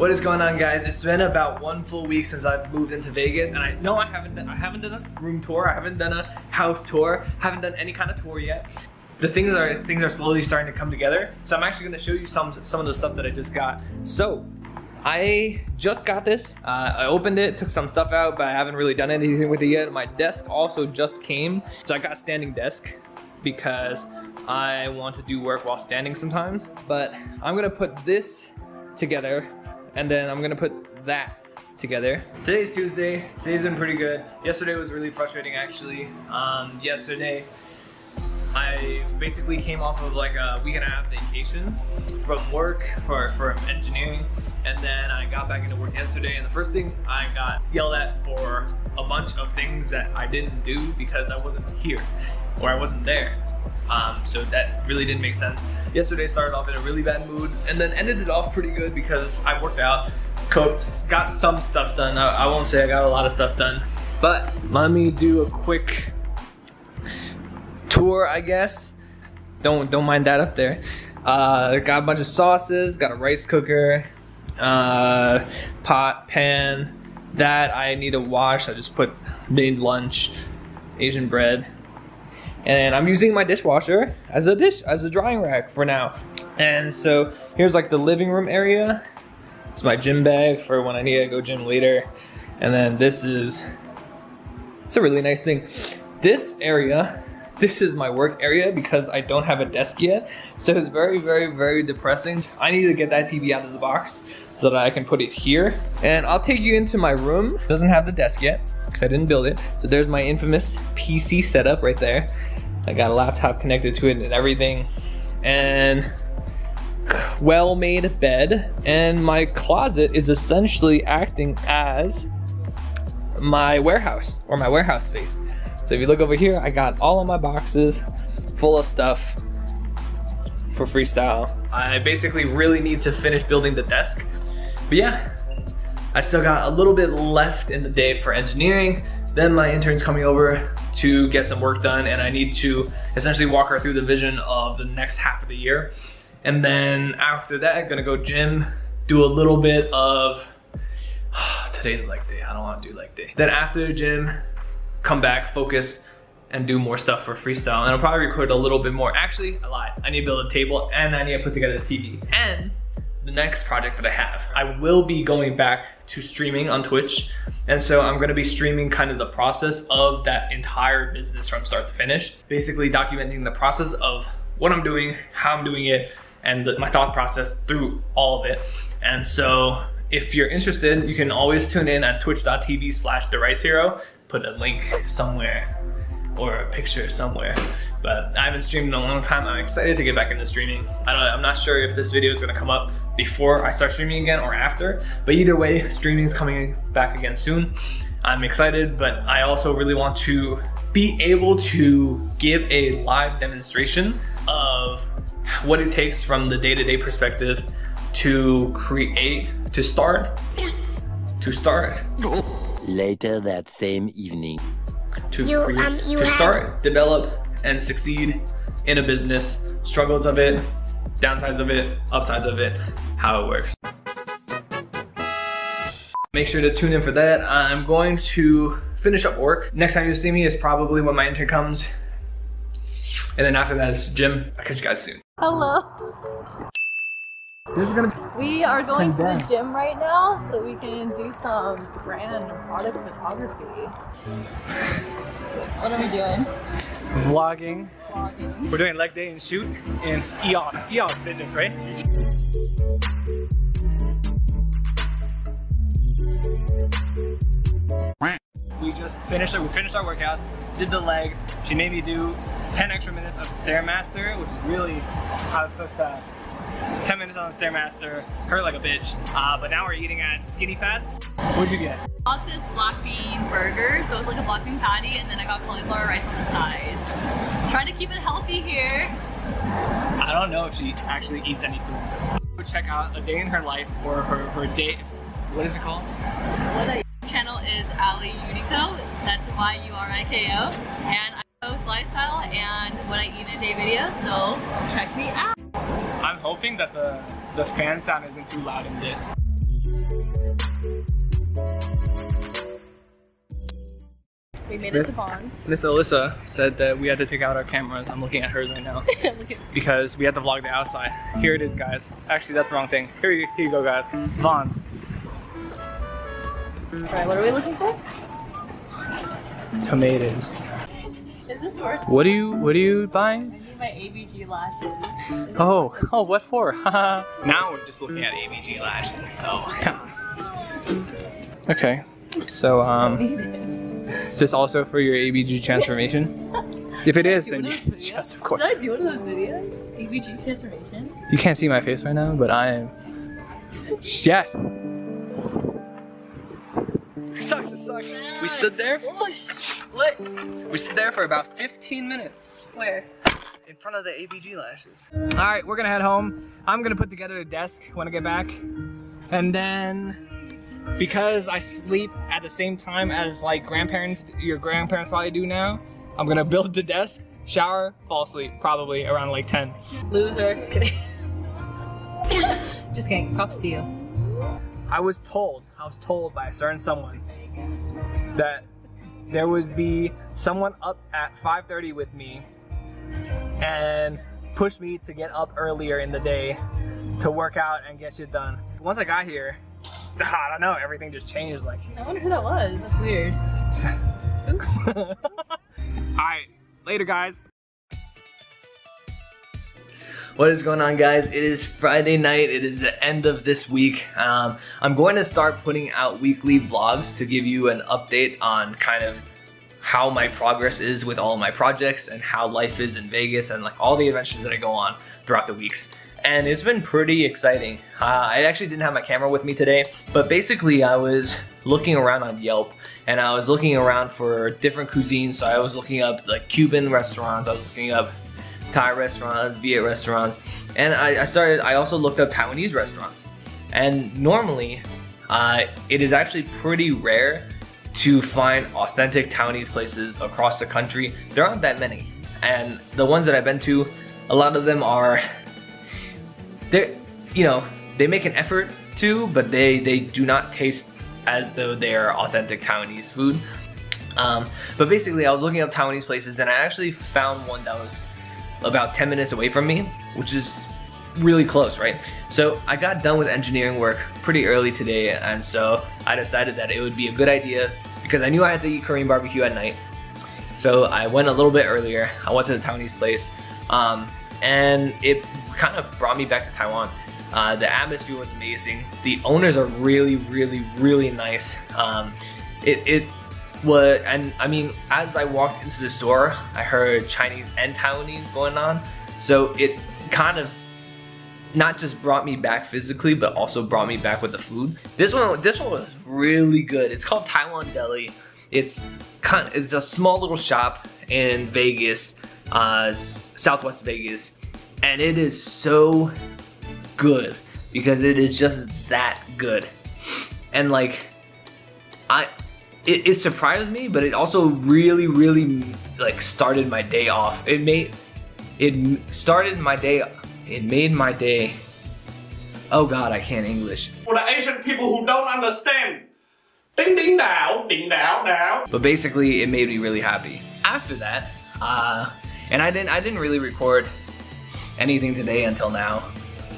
What is going on, guys? It's been about 1 full week since I've moved into Vegas, and I know I haven't done a room tour, I haven't done a house tour, haven't done any kind of tour yet. The things are slowly starting to come together, so I'm actually going to show you some of the stuff that I just got. So I just got this. I opened it, took some stuff out, but I haven't really done anything with it yet. My desk also just came, so I got a standing desk because I want to do work while standing sometimes. But I'm gonna put this together, and then I'm gonna put that together. Today's Tuesday. Today's been pretty good. Yesterday was really frustrating, actually. Yesterday I basically came off of like a week and a half vacation from work for engineering, and then I got back into work yesterday, and the first thing I got yelled at for a bunch of things that I didn't do because I wasn't here or I wasn't there. So that really didn't make sense. Yesterday started off in a really bad mood, and then ended it off pretty good because I worked out, cooked, got some stuff done. I won't say I got a lot of stuff done, but let me do a quick tour, I guess. Don't mind that up there. Got a bunch of sauces, got a rice cooker, pot, pan. That I need to wash. I just made lunch, Asian bread. And I'm using my dishwasher as a drying rack for now. And so here's like the living room area. It's my gym bag for when I need to go gym later. And then it's a really nice thing. This area, this is my work area because I don't have a desk yet. So it's very, very, very depressing. I need to get that TV out of the box so that I can put it here. And I'll take you into my room. It doesn't have the desk yet because I didn't build it. So there's my infamous PC setup right there. I got a laptop connected to it and everything. And well-made bed. And my closet is essentially acting as my warehouse, or my warehouse space. So if you look over here, I got all of my boxes full of stuff for freestyle. I basically really need to finish building the desk. But yeah, I still got a little bit left in the day for engineering. Then my intern's coming over to get some work done, and I need to essentially walk her through the vision of the next half of the year. And then after that, I'm gonna go gym, do a little bit of, today's leg day, I don't wanna do leg day. Then after the gym, come back, focus, and do more stuff for freestyle. And I'll probably record a little bit more. Actually, I lied. I need to build a table, and I need to put together the TV. And the next project that I have, I will be going back to streaming on Twitch. And so I'm gonna be streaming kind of the process of that entire business from start to finish. Basically documenting the process of what I'm doing, how I'm doing it, and my thought process through all of it. And so if you're interested, you can always tune in at twitch.tv/TheRiceHero. Put a link somewhere or a picture somewhere. But I haven't streamed in a long time. I'm excited to get back into streaming. I'm not sure if this video is gonna come up before I start streaming again or after, but either way, streaming is coming back again soon. I'm excited, but I also really want to be able to give a live demonstration of what it takes from the day-to-day perspective to start. Later that same evening. To start, develop, and succeed in a business. Struggles of it, downsides of it, upsides of it, how it works. Make sure to tune in for that. I'm going to finish up work. Next time you see me is probably when my intern comes. And then after that is gym. I'll catch you guys soon. Hello. We are going to down. the gym right now so we can do some brand product photography. What are we doing? Vlogging. Vlogging. We're doing leg day and shoot in EOS Fitness, right? We finished our workout, did the legs. She made me do 10 extra minutes of Stairmaster, which is really, I was so sad. 10 minutes on the Stairmaster, hurt like a bitch. But now we're eating at Skinny Fats. What'd you get? I got this black bean burger, so it was like a black bean patty, and then I got cauliflower rice on the side. Trying to keep it healthy here. I don't know if she actually eats any food. Go check out A Day in Her Life, or her day, what is it called? The channel is Ali Yuriko, that's Y-U-R-I-K-O, and I post lifestyle and what I eat in a day videos, so check me out. I'm hoping that the fan sound isn't too loud in this. We made it to Vons. Miss Alyssa said that we had to take out our cameras. I'm looking at hers right now. Because we had to vlog the outside. Here it is, guys. Actually, that's the wrong thing. Here you go, guys. Vons. Alright, what are we looking for? Tomatoes. Is this worth? What are you buying? I need my ABG lashes. Oh, what for? Now we're just looking at ABG lashes, so. Okay. So, is this also for your ABG transformation? If it is, then yes, of course. Should I do one of those videos? ABG transformation? You can't see my face right now, but I am. Yes! It sucks. We stood there. What? We stood there for about 15 minutes. Where? In front of the ABG lashes. Alright, we're gonna head home. I'm gonna put together a desk when I get back. And then, because I sleep at the same time as like your grandparents probably do now, I'm gonna build the desk, shower, fall asleep, probably around like 10. Loser. Just kidding. Just kidding. Props to you. I was told by a certain someone that there would be someone up at 5:30 with me and push me to get up earlier in the day to work out and get shit done. Once I got here, I don't know, everything just changed. Like, I wonder who that was. That's weird. Alright, later guys. What is going on, guys? It is Friday night. It is the end of this week. I'm going to start putting out weekly vlogs to give you an update on kind of how my progress is with all my projects and how life is in Vegas and like all the adventures that I go on throughout the weeks. And it's been pretty exciting. I actually didn't have my camera with me today, but basically I was looking around on Yelp and I was looking around for different cuisines. So I was looking up like Cuban restaurants, I was looking up Thai restaurants, Viet restaurants, and I also looked up Taiwanese restaurants. And normally, it is actually pretty rare to find authentic Taiwanese places across the country. There aren't that many, and the ones that I've been to, a lot of them are, they make an effort to, but they do not taste as though they are authentic Taiwanese food. But basically, I was looking up Taiwanese places, and I actually found one that was about 10 minutes away from me, which is really close, right? So I got done with engineering work pretty early today, and so I decided that it would be a good idea because I knew I had to eat Korean barbecue at night. So I went a little bit earlier. I went to the Taiwanese place, and it kind of brought me back to Taiwan. The atmosphere was amazing. The owners are really, really, really nice. And I mean, as I walked into the store, I heard Chinese and Taiwanese going on. So it kind of not just brought me back physically, but also brought me back with the food. This one was really good. It's called Taiwan Deli. It's a small little shop in Vegas, Southwest Vegas, and it is so good because it is just that good. And like, it surprised me, but it also really, really like started my day off. It made my day. Oh God, I can't English. For the Asian people who don't understand. Ding ding down, ding down, down. But basically, it made me really happy. After that, and I didn't really record anything today until now,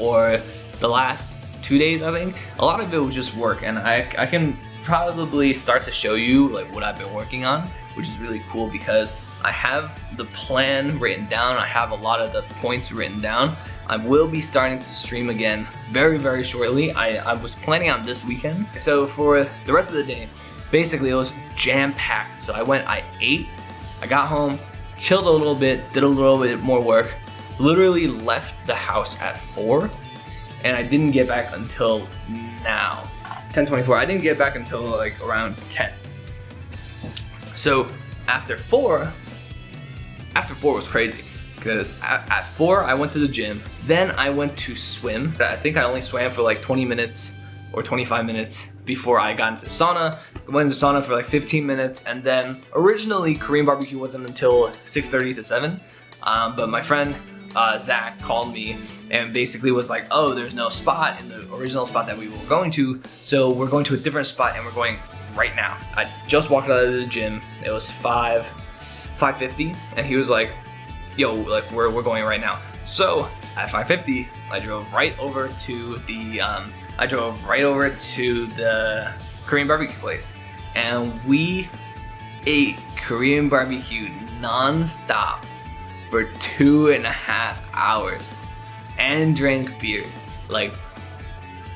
or the last 2 days, I think. A lot of it was just work, and I can probably start to show you like what I've been working on, which is really cool because I have the plan written down. I have a lot of the points written down. I will be starting to stream again very, very shortly. I was planning on this weekend. So for the rest of the day, basically it was jam-packed. So I ate, I got home, chilled a little bit, did a little bit more work, literally left the house at 4, and I didn't get back until now. 10:24. I didn't get back until like around 10. So after 4 was crazy because at 4 I went to the gym. Then I went to swim. I think I only swam for like 20 minutes or 25 minutes before I got into the sauna. I went into the sauna for like 15 minutes, and then originally Korean barbecue wasn't until 6:30 to 7. But my friend Zach called me and basically was like, oh, there's no spot in the original spot that we were going to, so we're going to a different spot and we're going right now. I just walked out of the gym. It was 5:50, and he was like, yo, like we're going right now. So at 5:50, I drove right over to the Korean barbecue place, and we ate Korean barbecue non-stop for 2.5 hours and drank beer. Like,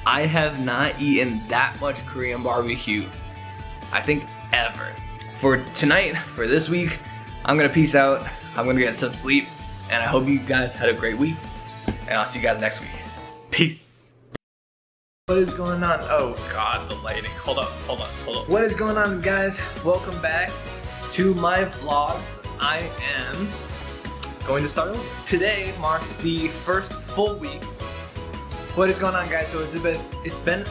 I have not eaten that much Korean barbecue, I think, ever. For tonight, for this week, I'm gonna peace out. I'm gonna get some sleep, and I hope you guys had a great week, and I'll see you guys next week. Peace. What is going on? Oh God, the lighting. Hold up. What is going on, guys? Welcome back to my vlogs. I am going to start over. Today marks the first full week. What is going on, guys? So it's been